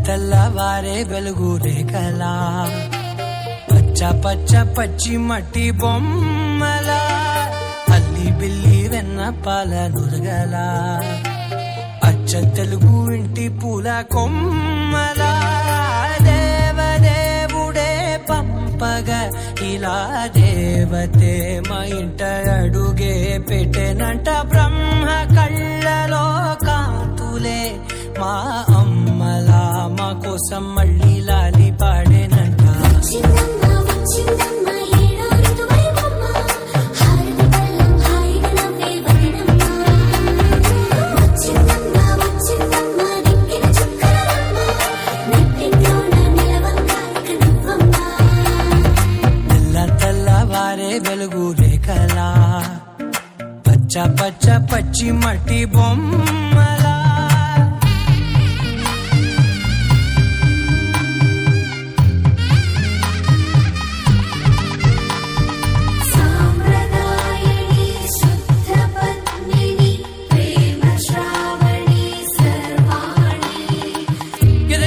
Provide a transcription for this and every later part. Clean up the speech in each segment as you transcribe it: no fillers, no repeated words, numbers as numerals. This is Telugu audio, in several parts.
తెల్లవారే వెలుగు రేఖలా పచ్చ పచ్చ పచ్చి మట్టి బొమ్మలా అల్లి బిల్లి వెన్న పాల నురగలా అచ్చ తెలుగు ఇంటి పూల కొమ్మలా దేవదేవుడే పంపగా ఇలా దేవతే మా ఇంట అడుగే పెట్టెనంట బ్రహ్మ కళ్ళలో కాంతులే మా అమ్మలా మా కోసం మళ్ళీ లాలి పాడేనంట తెల్లవారే వెలుగు రేఖలా పచ్చ పచ్చ పచ్చి మట్టి బొమ్మలా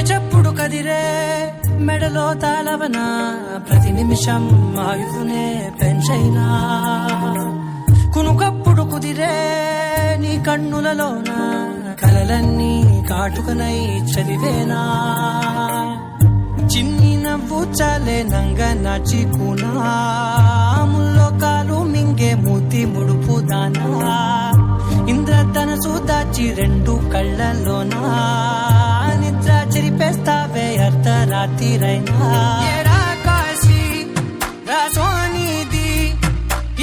చెప్పుడు కదిరే మెడలో తాళవన ప్రతి నిమిషం ఆయుధునే పెంచైనా కునుకప్పుడు కుదిరే నీ కన్నులలోన కలలన్నీ కాటుకనై చదివేనా చిన్ని నవ్వు చాలే నంగ నాచికునా ముల్లో కాలు మింగే మూతి ముడుపు దానా ఇంద్రధనసు దాచి రెండు కళ్ళలోనా నిద్ర చెరిపేస్తావే అర్ధరాత్రిరైనా కాశీ రాసోనిది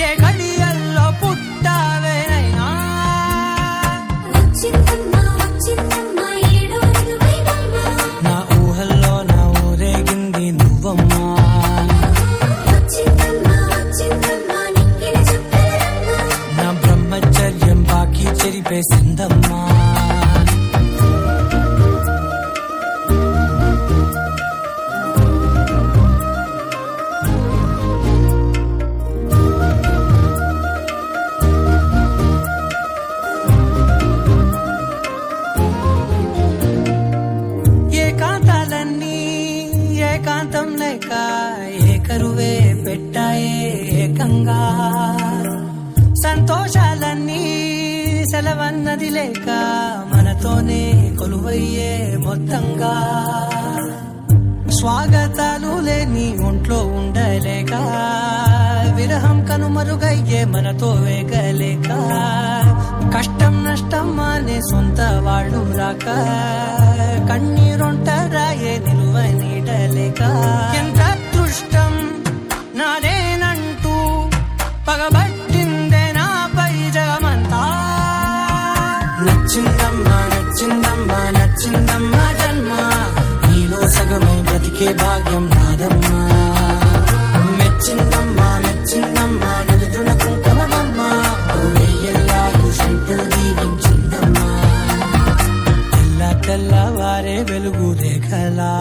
ఏ గడియల్లో పుట్టావేనైనా నా ఊహల్లో నా ఊరేగింది నువ్వమ్మా నా బ్రహ్మచర్యం బాకీ చెరిపేసిందమ్మా ఏకాంతం లేక ఏకరువే పెట్టాయే ఏకంగా సంతోషాలన్నీ సెలవన్నది లేక మనతోనే కొలువయ్యే మొత్తంగా స్వాగతాలు లేని ఒంట్లో ఉండలేక విరహం కనుమరుగయ్యే మనతో వేగలేక కష్టం నష్టం అనే సొంత వాళ్ళు రాక కన్నీరొంటరాయే నిలువ నీడలేక ఎంత అదృష్టం నాదేనంటూ పగబట్టిందే నాపై జగమంతా నచ్చిందమ్మా నచ్చిందమ్మా నచ్చిందమ్మా జన్మ నీలో సగమే బ్రతికే భాగ్యం నాదమ్మా మెచ్చిందమ్మా మెచ్చిందమ్మా నిలుతున్న కుంకుమమ్మా వెయ్యల్లాగు శంకులు దీవించిందమ్మా తెల్లవారే వెలుగు రేఖలా